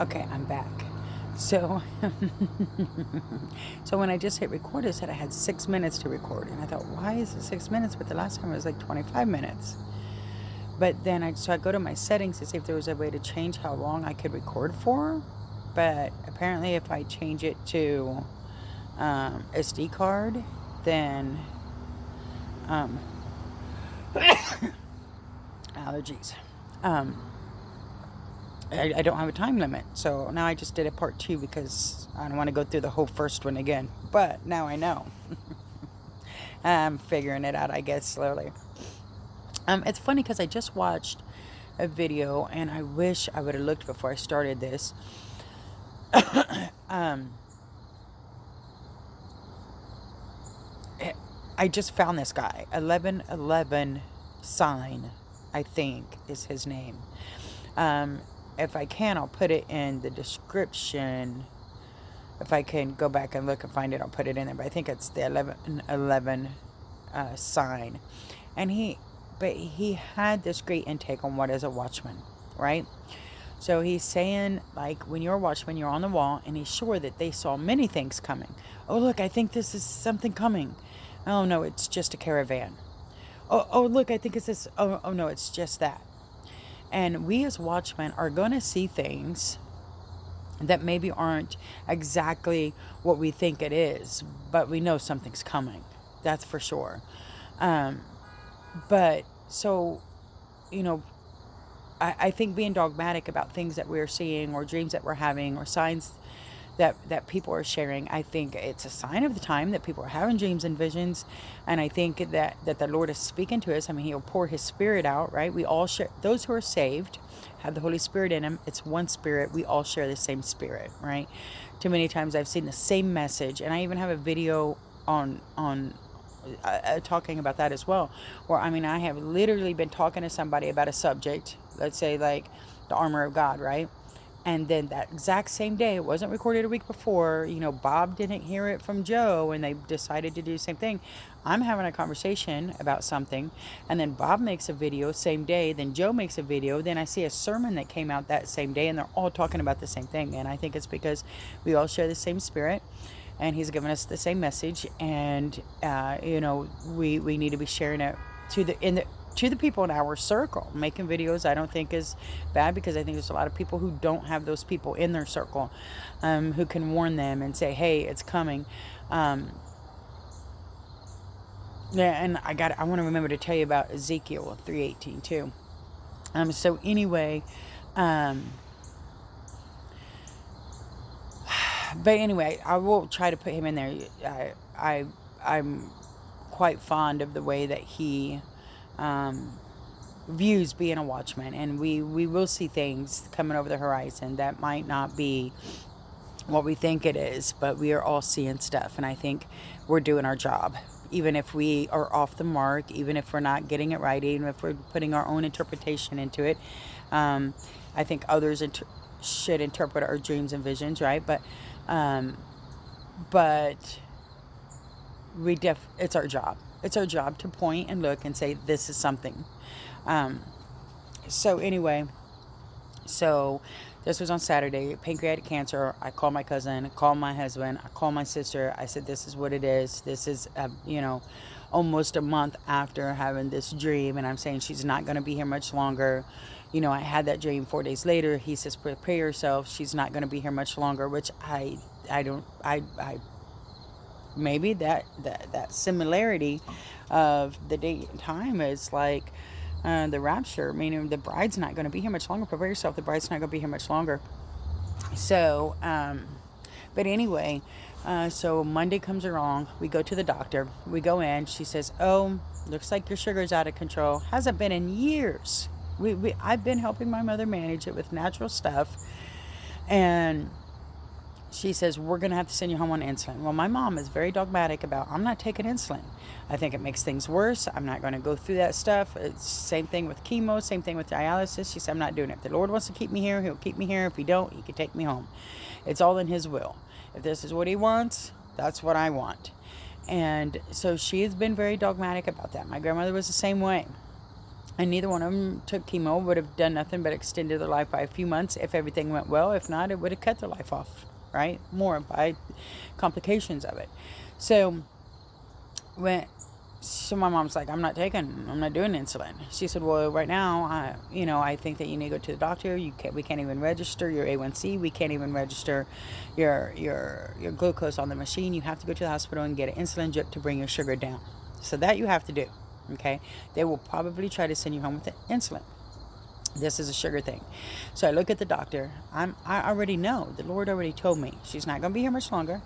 Okay, I'm back. So, so when I just hit record, it said I had 6 minutes to record, and I thought, why is it 6 minutes? But the last time it was like 25 minutes. But then I go to my settings to see if there was a way to change how long I could record for. But apparently, if I change it to SD card, then um, allergies. I don't have a time limit. So now I just did a part 2 because I don't want to go through the whole first one again. But now I know. I'm figuring it out, I guess, slowly. It's funny because I just watched a video and I wish I would have looked before I started this. um, I just found this guy. 1111 Sign, I think, is his name. If I can, I'll put it in the description. If I can go back and look and find it, I'll put it in there. But I think it's the 1111 sign. And he had this great intake on what is a watchman, right? So he's saying, like, when you're a watchman, you're on the wall, and he's sure that they saw many things coming. Oh, look, I think this is something coming. Oh, no, it's just a caravan. Oh, look, I think it's this. Oh, no, it's just that. And we as watchmen are going to see things that maybe aren't exactly what we think it is, but we know something's coming. That's for sure. But so, you know, I think being dogmatic about things that we're seeing or dreams that we're having or signs that people are sharing, I think it's a sign of the time that people are having dreams and visions. And I think that the Lord is speaking to us. I mean, he'll pour his spirit out, right? We all share. Those who are saved have the Holy Spirit in them. It's one spirit. We all share the same spirit, right? Too many times I've seen the same message, and I even have a video on talking about that as well, where I mean, I have literally been talking to somebody about a subject, let's say like the armor of God, right? And then that exact same day, it wasn't recorded a week before, Bob didn't hear it from Joe, and they decided to do the same thing. I'm having a conversation about something, and then Bob makes a video same day, then Joe makes a video, then I see a sermon that came out that same day, and they're all talking about the same thing. And I think it's because we all share the same spirit, and he's given us the same message, and we need to be sharing it to the people in our circle. Making videos I don't think is bad, because I think there's a lot of people who don't have those people in their circle, who can warn them and say, hey, it's coming. And I want to remember to tell you about Ezekiel 3:18 too. So anyway, but anyway, I will try to put him in there. I'm quite fond of the way that he views being a watchman, and we will see things coming over the horizon that might not be what we think it is, but we are all seeing stuff, and I think we're doing our job, even if we are off the mark, even if we're not getting it right, even if we're putting our own interpretation into it. I think others should interpret our dreams and visions, right? But it's our job. It's our job to point and look and say, this is something. So anyway, this was on Saturday, pancreatic cancer. I called my cousin, I called my husband, I called my sister. I said, this is what it is. This is, almost a month after having this dream. And I'm saying she's not going to be here much longer. I had that dream 4 days later. He says, prepare yourself. She's not going to be here much longer, which I maybe that similarity of the date and time is like the rapture, meaning the bride's not going to be here much longer. Prepare yourself, the bride's not going to be here much longer. So but anyway, so Monday comes along, we go to the doctor, we go in, she says, oh, looks like your sugar's out of control. Hasn't been in years. I've been helping my mother manage it with natural stuff, and she says, we're going to have to send you home on insulin. Well, my mom is very dogmatic about, I'm not taking insulin. I think it makes things worse. I'm not going to go through that stuff. It's same thing with chemo, same thing with dialysis. She said, I'm not doing it. If the Lord wants to keep me here, he'll keep me here. If he don't, he can take me home. It's all in his will. If this is what he wants, that's what I want. And so she has been very dogmatic about that. My grandmother was the same way. And neither one of them took chemo, would have done nothing but extended their life by a few months if everything went well. If not, it would have cut their life off, right? More by complications of it. So when so my mom's like, I'm not doing insulin. She said, well, right now, I think that you need to go to the doctor. We can't even register your A1C. We can't even register your glucose on the machine. You have to go to the hospital and get an insulin drip to bring your sugar down. So that you have to do. Okay. They will probably try to send you home with the insulin. This is a sugar thing. So I look at the doctor. I already know. The Lord already told me she's not going to be here much longer.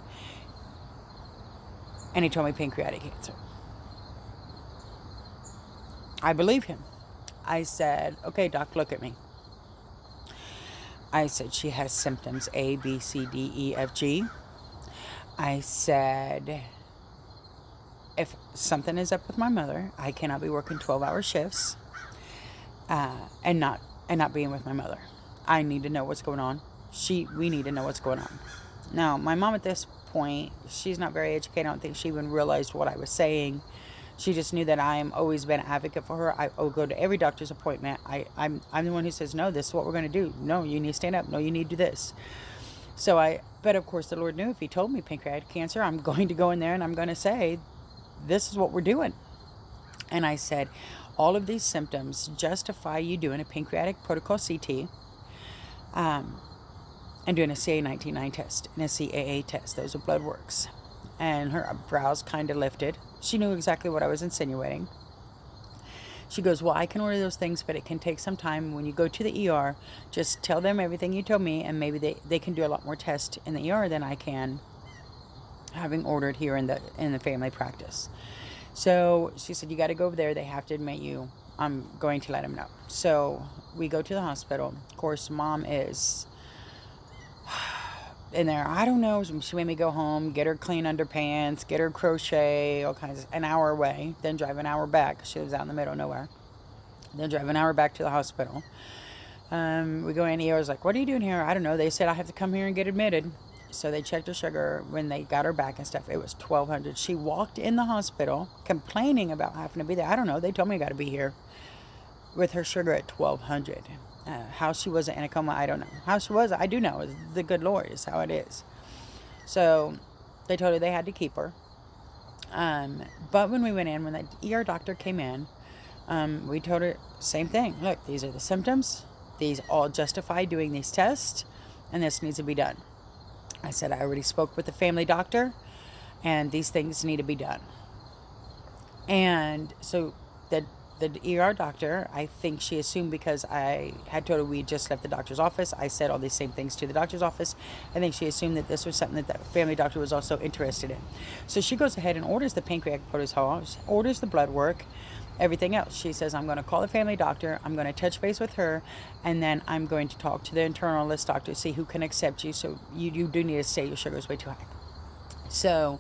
And he told me pancreatic cancer. I believe him. I said, okay, doc, look at me. I said, she has symptoms A, B, C, D, E, F, G. I said, if something is up with my mother, I cannot be working 12-hour shifts and not being with my mother. I need to know what's going on. We need to know what's going on. Now, my mom at this point, she's not very educated. I don't think she even realized what I was saying. She just knew that I'm always been an advocate for her. I go to every doctor's appointment. I'm the one who says, no, this is what we're going to do. No, you need to stand up. No, you need to do this. But of course the Lord knew if he told me pancreatic cancer, I'm going to go in there and I'm going to say, this is what we're doing. And I said, all of these symptoms justify you doing a pancreatic protocol CT, and doing a CA19-9 test and a CAA test. Those are blood works. And her brows kind of lifted. She knew exactly what I was insinuating. She goes, well, I can order those things, but it can take some time. When you go to the ER, just tell them everything you told me, and maybe they can do a lot more tests in the ER than I can, having ordered here in the family practice. So she said, you got to go over there. They have to admit you. I'm going to let them know. So we go to the hospital. Of course, Mom is in there. I don't know. She made me go home, get her clean underpants, get her crochet, all kinds of, an hour away, then drive an hour back. She lives out in the middle of nowhere. Then drive an hour back to the hospital. We go in. I was like, what are you doing here? I don't know. They said I have to come here and get admitted. So they checked her sugar when they got her back and stuff. It was 1,200. She walked in the hospital complaining about having to be there. I don't know. They told me I got to be here with her sugar at 1,200. How she wasn't in a coma, I don't know. How she was, I do know. It's the good Lord is how it is. So they told her they had to keep her. But when we went in, when the ER doctor came in, we told her same thing. Look, these are the symptoms. These all justify doing these tests, and this needs to be done. I said I already spoke with the family doctor, and these things need to be done. And so the ER doctor, I think she assumed because I had told her we just left the doctor's office, I said all these same things to the doctor's office. I think she assumed that this was something that the family doctor was also interested in. So she goes ahead and orders the pancreatic protocol, orders the blood work, everything else. She says, I'm going to call the family doctor, I'm going to touch base with her, and then I'm going to talk to the internalist doctor, see who can accept you. So you do need to say your sugar is way too high. So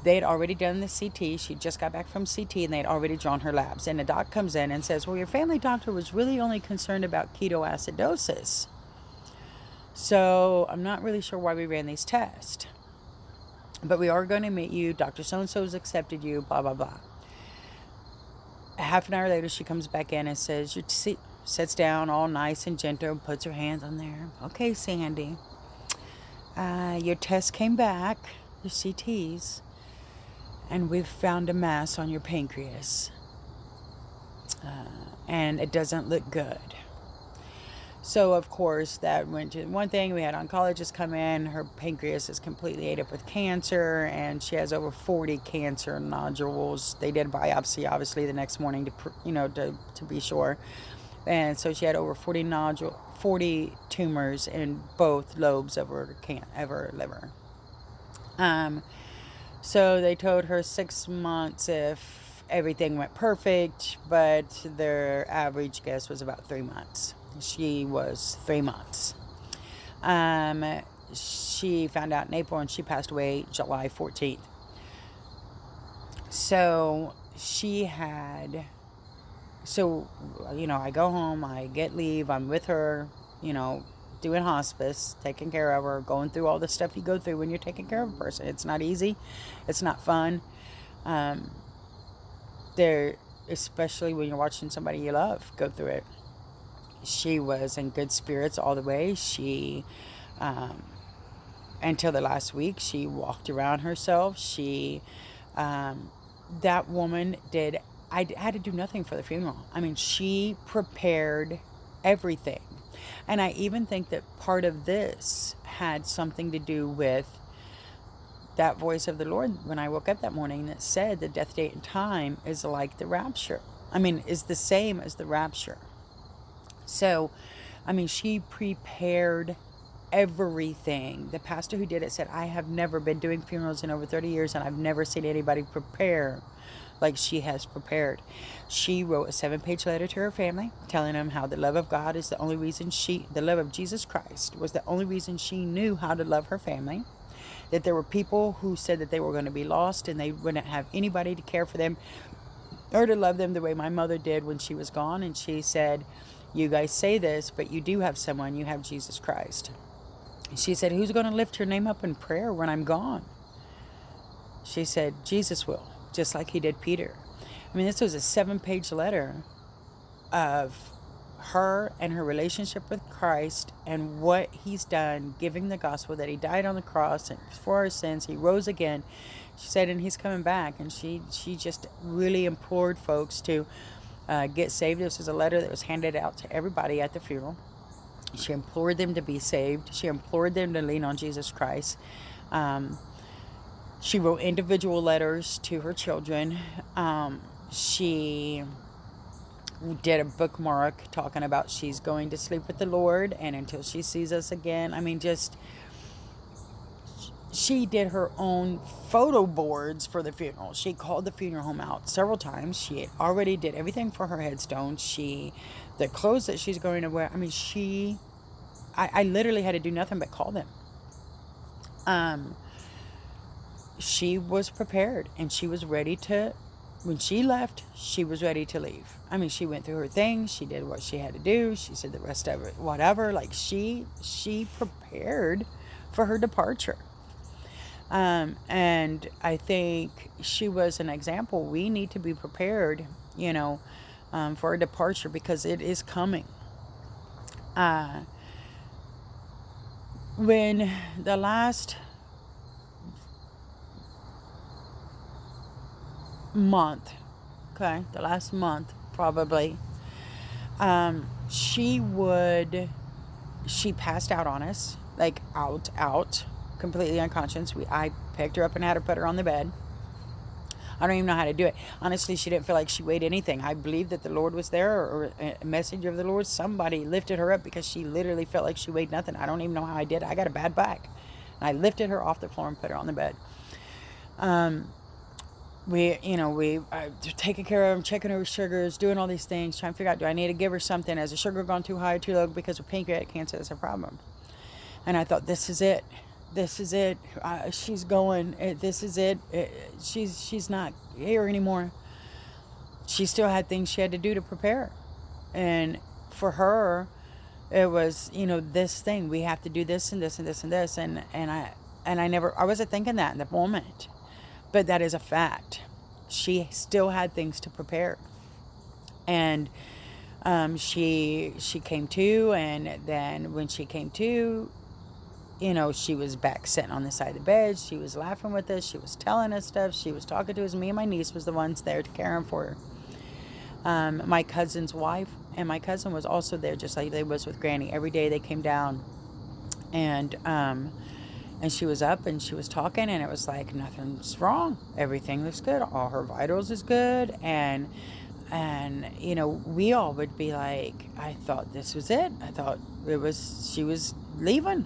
they had already done the CT. She just got back from CT, and they had already drawn her labs. And the doc comes in and says, well, your family doctor was really only concerned about ketoacidosis. So I'm not really sure why we ran these tests. But we are going to meet you. Dr. So-and-so's accepted you, blah, blah, blah. Half an hour later, she comes back in and says, sits down all nice and gentle, puts her hands on there. Okay, Sandy. Your test came back, your CTs. And we've found a mass on your pancreas. And it doesn't look good. So, of course, that went to one thing. We had oncologists come in. Her pancreas is completely ate up with cancer, and she has over 40 cancer nodules. They did a biopsy, obviously, the next morning to be sure. And so she had over 40 tumors in both lobes of her liver. So they told her 6 months if everything went perfect, but their average guess was about 3 months. She was 3 months. She found out in April, and she passed away July 14th. So I go home, I get leave, I'm with her, doing hospice, taking care of her, going through all the stuff you go through when you're taking care of a person. It's not easy. It's not fun. especially when you're watching somebody you love go through it. She was in good spirits all the way. Um, until the last week, she walked around herself. Um, that woman did, I had to do nothing for the funeral. I mean, she prepared everything. And I even think that part of this had something to do with that voice of the Lord when I woke up that morning that said the death, date, and time is like the rapture. I mean, is the same as the rapture. So, I mean, she prepared everything. The pastor who did it said, I have never been doing funerals in over 30 years and I've never seen anybody prepare like she has prepared. She wrote a 7-page letter to her family telling them how the love of God is the only reason the love of Jesus Christ was the only reason she knew how to love her family. That there were people who said that they were going to be lost and they wouldn't have anybody to care for them or to love them the way my mother did when she was gone. And she said, you guys say this, but you do have someone. You have Jesus Christ. She said, who's going to lift your name up in prayer when I'm gone? She said, Jesus will, just like he did Peter. I mean, this was a 7-page letter of her and her relationship with Christ and what he's done, giving the gospel, that he died on the cross and for our sins, he rose again. She said, and he's coming back. And she just really implored folks to get saved. This was a letter that was handed out to everybody at the funeral. She implored them to be saved. She implored them to lean on Jesus Christ. She wrote individual letters to her children. She did a bookmark talking about she's going to sleep with the Lord and until she sees us again. I mean, just, she did her own photo boards for the funeral. She called the funeral home out several times. She had already did everything for her headstone. The clothes that she's going to wear. I mean, I literally had to do nothing but call them. She was prepared and she was ready to, when she left, she was ready to leave. I mean, she went through her things. She did what she had to do. She said the rest of it, whatever. Like she prepared for her departure. And I think she was an example. We need to be prepared, for a departure because it is coming. When the last month probably, she passed out on us, like out, completely unconscious. I picked her up and had her put her on the bed. I don't even know how to do it. Honestly, she didn't feel like she weighed anything. I believe that the Lord was there, or a messenger of the Lord. Somebody lifted her up because she literally felt like she weighed nothing. I don't even know how I did. I got a bad back. And I lifted her off the floor and put her on the bed. We taking care of them, checking her sugars, doing all these things, trying to figure out, do I need to give her something? Has the sugar gone too high or too low? Because of pancreatic cancer, that's a problem. And I thought, this is it. She's going. This is it. She's not here anymore. She still had things she had to do to prepare. And for her, it was, this thing. We have to do this and this and this and this. And I wasn't thinking that in the moment. But that is a fact. She still had things to prepare. And she came to, and then when she came to, she was back sitting on the side of the bed. She was laughing with us. She was telling us stuff. She was talking to us. Me and my niece was the ones there to care for her. My cousin's wife and my cousin was also there, just like they was with Granny. Every day they came down, and she was up and she was talking, and it was like, nothing's wrong. Everything looks good. All her vitals is good. And we all would be like, I thought this was it. I thought she was leaving.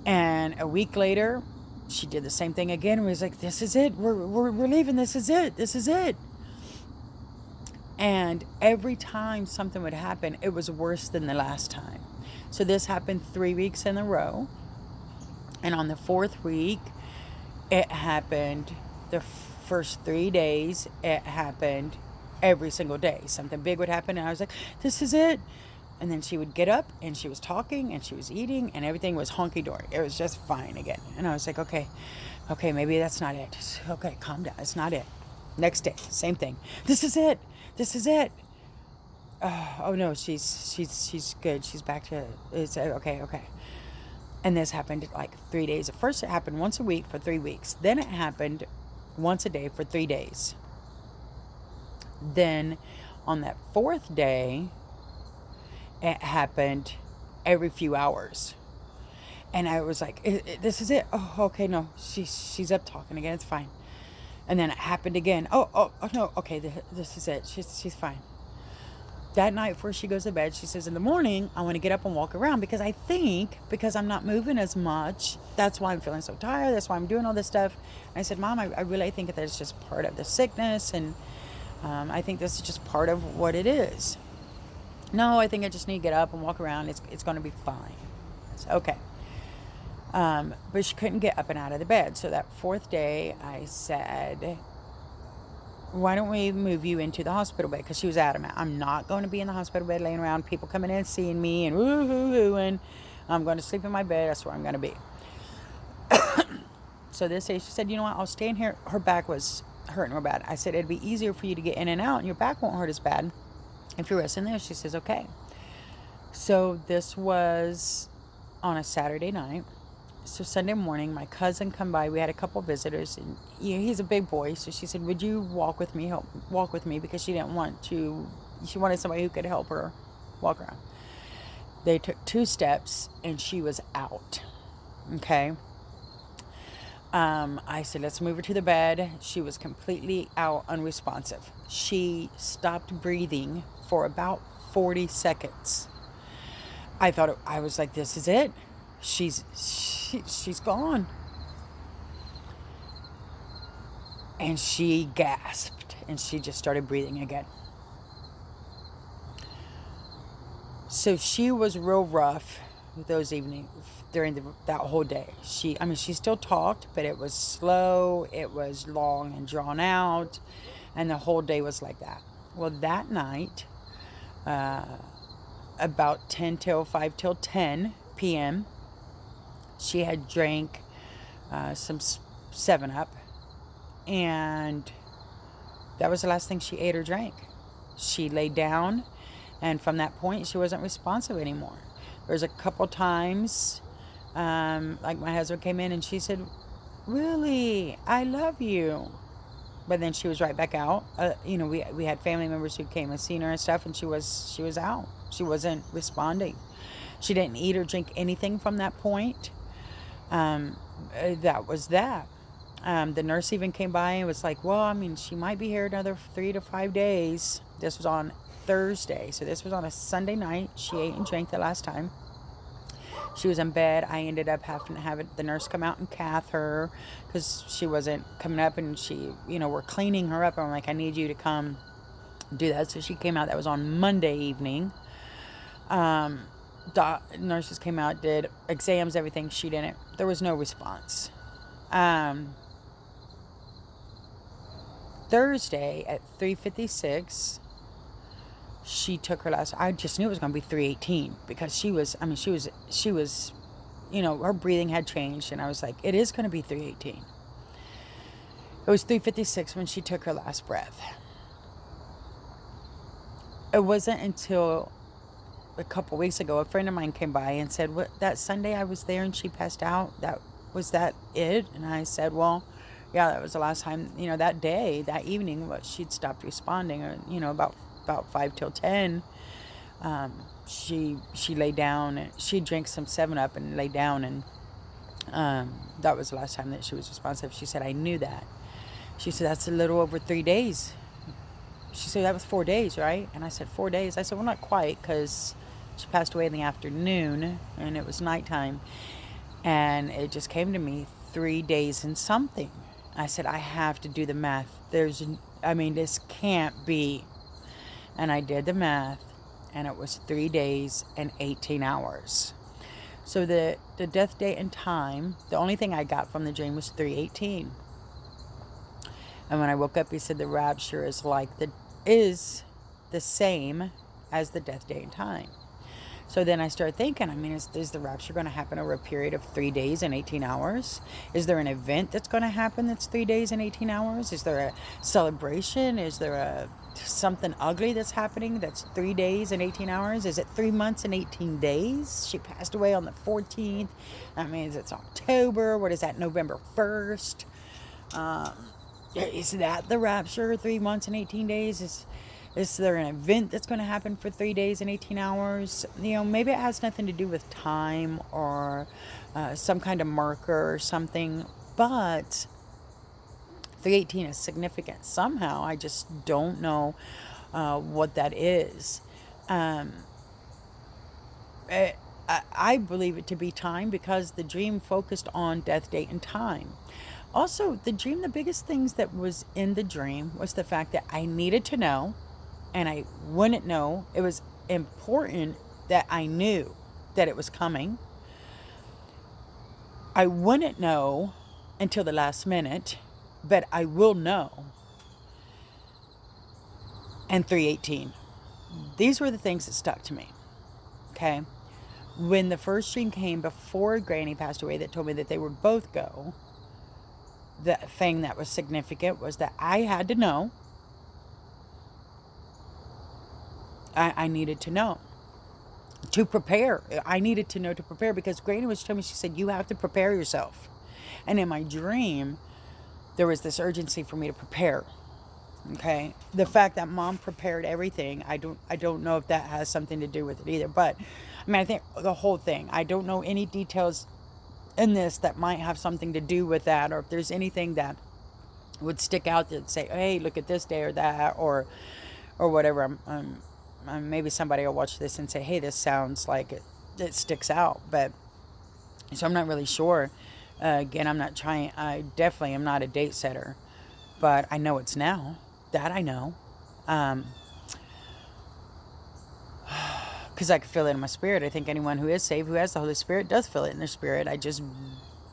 And a week later, she did the same thing again. We was like, this is it. We're leaving. This is it. This is it. And every time something would happen, it was worse than the last time. So this happened 3 weeks in a row. And on the 4th week, it happened the first 3 days. It happened every single day. Something big would happen, and I was like, this is it. And then she would get up, and she was talking, and she was eating, and everything was honky-dory. It was just fine again. And I was like, okay, maybe that's not it. Okay, calm down. It's not it. Next day, same thing. This is it. This is it. Oh no, she's good. She's back to it's okay, okay. And this happened like 3 days. At first, it happened once a week for 3 weeks. Then it happened once a day for 3 days. Then on that fourth day, it happened every few hours. And I was like, this is it. Oh, okay, no, she's up talking again. It's fine. And then it happened again. Oh no, okay, this is it. She's fine. That night before she goes to bed, she says, in the morning, I want to get up and walk around because I think because I'm not moving as much, that's why I'm feeling so tired. That's why I'm doing all this stuff. And I said, Mom, I really think that it's just part of the sickness. And I think this is just part of what it is. No, I think I just need to get up and walk around. It's going to be fine. I said, okay. But she couldn't get up and out of the bed. So that fourth day, I said, why don't we move you into the hospital bed? Because she was adamant. I'm not going to be in the hospital bed laying around, people coming in and seeing me and woo-hoo-hoo, and I'm going to sleep in my bed. That's where I'm going to be. So this day she said, you know what, I'll stay in here. Her back was hurting real bad. I said, it'd be easier for you to get in and out and your back won't hurt as bad if you're resting there. She says, okay. So this was on a Saturday night. So Sunday morning, my cousin come by. We had a couple visitors, and he's a big boy. So she said, would you walk with me, because she didn't want to, she wanted somebody who could help her walk around. They took 2 steps and she was out. Okay. I said, let's move her to the bed. She was completely out, unresponsive. She stopped breathing for about 40 seconds. I was like, this is it. She's gone. And she gasped and she just started breathing again. So she was real rough those evenings during that whole day. She still talked, but it was slow, it was long and drawn out, and the whole day was like that. Well, that night, about 5 till 10 p.m., she had drank some 7-Up, and that was the last thing she ate or drank. She laid down, and from that point, she wasn't responsive anymore. There was a couple times, like my husband came in and she said, really, I love you. But then she was right back out. We had family members who came and seen her and stuff, and she was out. She wasn't responding. She didn't eat or drink anything from that point. That was that. The nurse even came by and was like, well, she might be here another 3 to 5 days. This was on Thursday. So this was on a Sunday night. She ate and drank the last time. She was in bed. I ended up having to have the nurse come out and cath her because she wasn't coming up, and we're cleaning her up. I'm like, I need you to come do that. So she came out. That was on Monday evening. Nurses came out, did exams, everything. She didn't. There was no response. Thursday at 3:56, she took her last. I just knew it was going to be 3:18 because she was. Her breathing had changed, and I was like, it is going to be 3:18. It was 3:56 when she took her last breath. It wasn't until a couple weeks ago, a friend of mine came by and said, "What, that Sunday I was there and she passed out? Was that it?" And I said, "Well, yeah, that was the last time. That day, that evening, she'd stopped responding. About 5 till 10, she laid down and she drank some 7-Up and lay down, and that was the last time that she was responsive." She said, "I knew that." She said, "That's a little over 3 days." She said, "That was 4 days, right?" And I said, 4 days. I said, "Well, not quite, because she passed away in the afternoon and it was nighttime." And it just came to me, 3 days and something. I said, I have to do the math. This can't be. And I did the math, and it was 3 days and 18 hours. So the death date and time, the only thing I got from the dream was 3:18. And when I woke up, he said the rapture is the same as the death date and time. So then I start thinking, I mean, is the rapture going to happen over a period of 3 days and 18 hours? Is there an event that's going to happen that's 3 days and 18 hours? Is there a celebration? Is there a something ugly that's happening that's 3 days and 18 hours? Is it 3 months and 18 days? She passed away on the 14th. That means it's October. What is that, November 1st? Is that the rapture, 3 months and 18 days? Is there an event that's going to happen for 3 days and 18 hours? Maybe it has nothing to do with time or some kind of marker or something, but 318 is significant somehow. I just don't know what that is. I believe it to be time because the dream focused on death, date, and time. Also, the biggest things that was in the dream was the fact that I needed to know, and I wouldn't know. It was important that I knew that it was coming. I wouldn't know until the last minute, but I will know. And 318. These were the things that stuck to me. Okay? When the first dream came before Granny passed away that told me that they would both go, the thing that was significant was that I had to know. I needed to know. To prepare. I needed to know to prepare because Granny was telling me, she said, you have to prepare yourself. And in my dream, there was this urgency for me to prepare. Okay? The fact that Mom prepared everything, I don't know if that has something to do with it either. But, I mean, I think the whole thing, I don't know any details in this that might have something to do with that, or if there's anything that would stick out that say, hey, look at this day or that, or whatever. Maybe somebody will watch this and say, hey, this sounds like it sticks out. But so I'm not really sure. Again, I definitely am not a date setter, but I know it's now. That I know. Because I can feel it in my spirit. I think anyone who is saved, who has the Holy Spirit, does feel it in their spirit.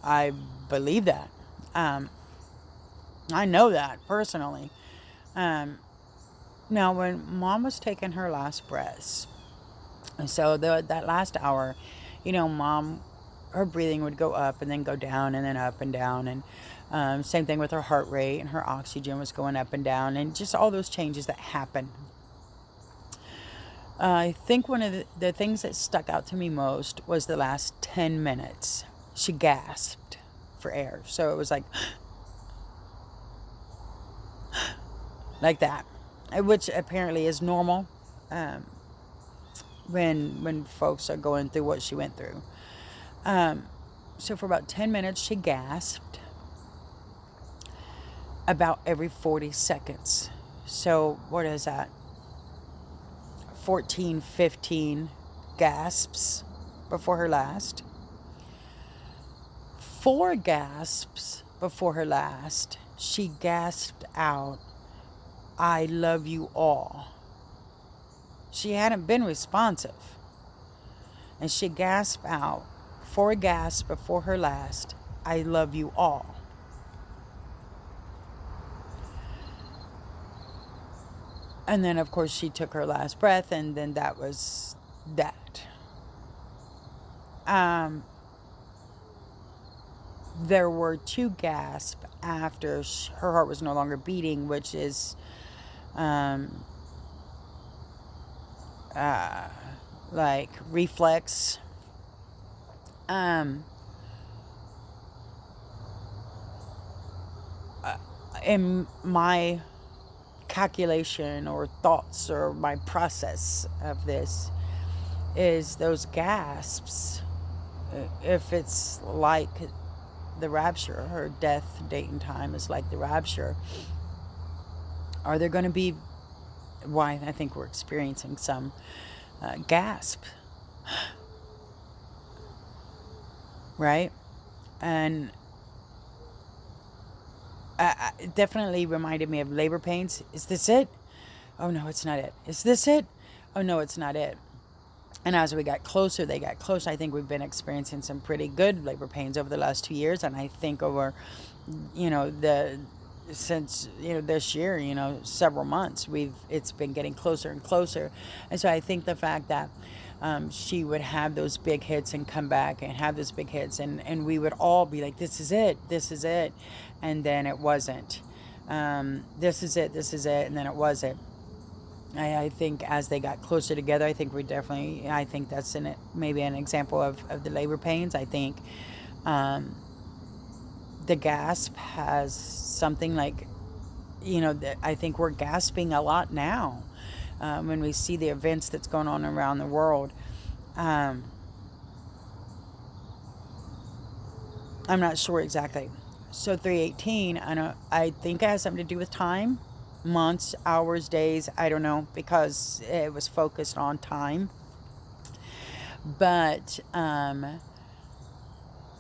I believe that. I know that personally. Now, when Mom was taking her last breaths, so that last hour, Mom, her breathing would go up and then go down and then up and down. And same thing with her heart rate, and her oxygen was going up and down, and just all those changes that happen. I think one of the things that stuck out to me most was the last 10 minutes. She gasped for air. So it was like that, which apparently is normal when folks are going through what she went through. So for about 10 minutes, she gasped about every 40 seconds. So what is that? 14, 15 gasps before her last. 4 gasps before her last, she gasped out, I love you all. She hadn't been responsive. And she gasped out, 4 gasps before her last, I love you all. And then, of course, she took her last breath, and then that was that. There were 2 gasps after her heart was no longer beating, which is like reflex. In my calculation or thoughts or my process of this is those gasps, if it's like the rapture, or death, date, and time is like the rapture, are there going to be, why I think we're experiencing some gasp, right? And it definitely reminded me of labor pains. Is this it? Oh no, it's not it. Is this it? Oh no, it's not it. And as we got closer, they got closer. I think we've been experiencing some pretty good labor pains over the last 2 years. And I think over, since this year, several months, it's been getting closer and closer. And so I think the fact that she would have those big hits and come back and have those big hits, and we would all be like, this is it, this is it. And then it wasn't. This is it, this is it. And then it wasn't. I think as they got closer together, I think that's maybe an example of the labor pains. I think um, the gasp has something like, I think we're gasping a lot now when we see the events that's going on around the world. Um, I'm not sure exactly. So 318, I think it has something to do with time, months, hours, days. I don't know, because it was focused on time. But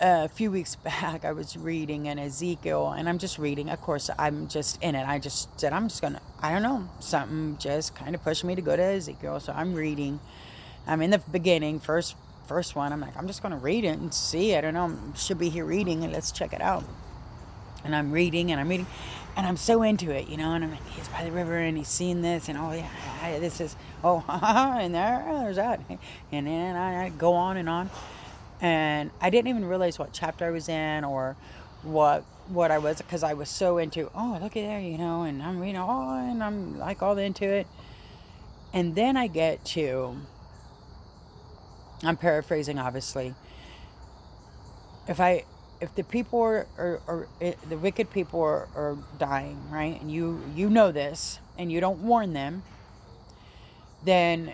a few weeks back, I was reading in Ezekiel, and I'm just reading. Of course, I'm just in it. I just said, I'm just going to, I don't know, something just kind of pushed me to go to Ezekiel. So I'm reading. I'm in the beginning, first one. I'm like, I'm just going to read it and see. I don't know, should be here reading, and let's check it out. And I'm reading, and I'm so into it, and I'm like, he's by the river, and he's seen this, and oh yeah, this is, oh, and there's that. And then I go on and on. And I didn't even realize what chapter I was in or what I was, because I was so into, oh, look at there, and I'm reading, and I'm like all into it. And then I get to, I'm paraphrasing, obviously. If the people the wicked people are dying, right? And you know this, and you don't warn them, then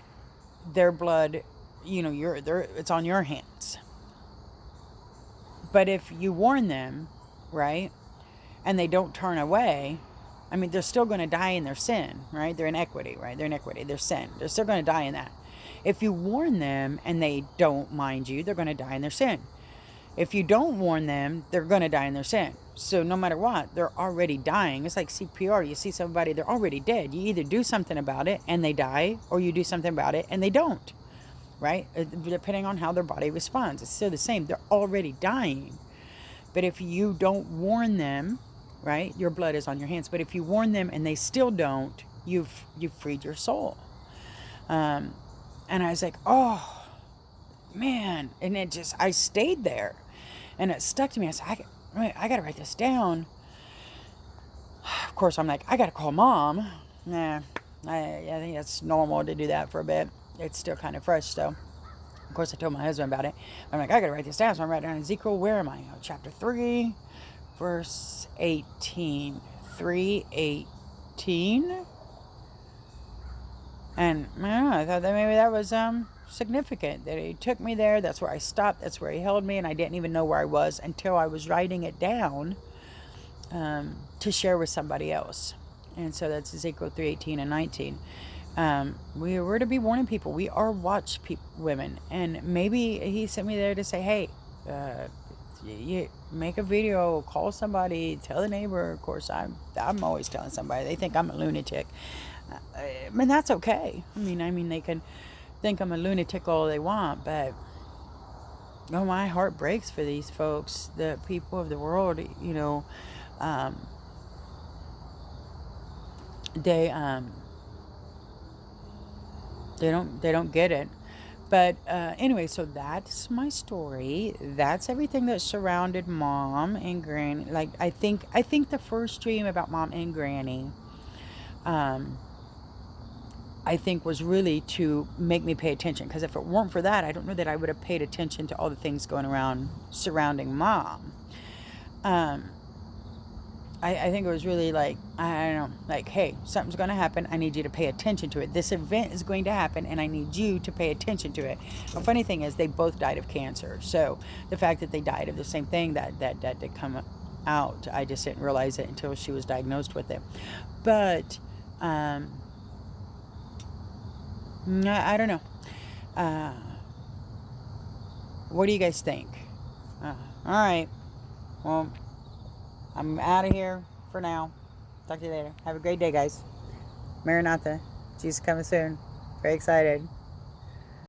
their blood, it's on your hands. But if you warn them, right, and they don't turn away, I mean, they're still going to die in their sin, right? They're inequity, right? They're inequity, they're sin. They're still going to die in that. If you warn them and they don't mind you, they're going to die in their sin. If you don't warn them, they're going to die in their sin. So no matter what, they're already dying. It's like CPR. You see somebody, they're already dead. You either do something about it and they die, or you do something about it and they don't. Right? Depending on how their body responds. It's still the same. They're already dying. But if you don't warn them, right, your blood is on your hands. But if you warn them and they still don't, you've freed your soul. And I was like, oh, man. And I stayed there. And it stuck to me. I said, I got to write this down. Of course, I'm like, I got to call mom. Nah, I think that's normal to do that for a bit. It's still kind of fresh, though. Of course, I told my husband about it. I'm like, I gotta write this down. So I'm writing down Ezekiel. Where am I? Chapter 3, verse 18. 3:18. And I don't know, I thought that maybe that was significant. That he took me there. That's where I stopped. That's where he held me. And I didn't even know where I was until I was writing it down to share with somebody else. And so that's Ezekiel 3:18 and 19. We were to be warning people. We are watch women. And maybe he sent me there to say, hey, you make a video, call somebody, tell the neighbor. Of course, I'm always telling somebody. They think I'm a lunatic. And that's okay. I mean, they can think I'm a lunatic all they want, but my heart breaks for these folks, the people of the world. They don't get it. But anyway, so that's my story. That's everything that surrounded Mom and Granny. Like, I think the first dream about Mom and Granny, I think was really to make me pay attention. Because if it weren't for that, I don't know that I would have paid attention to all the things going around surrounding Mom. I think it was really like, I don't know, like, hey, something's going to happen. I need you to pay attention to it. This event is going to happen, and I need you to pay attention to it. The funny thing is, they both died of cancer. So the fact that they died of the same thing, that did come out. I just didn't realize it until she was diagnosed with it. But I don't know. What do you guys think? All right. Well, I'm out of here for now. Talk to you later. Have a great day, guys. Maranatha. Jesus coming soon. Very excited.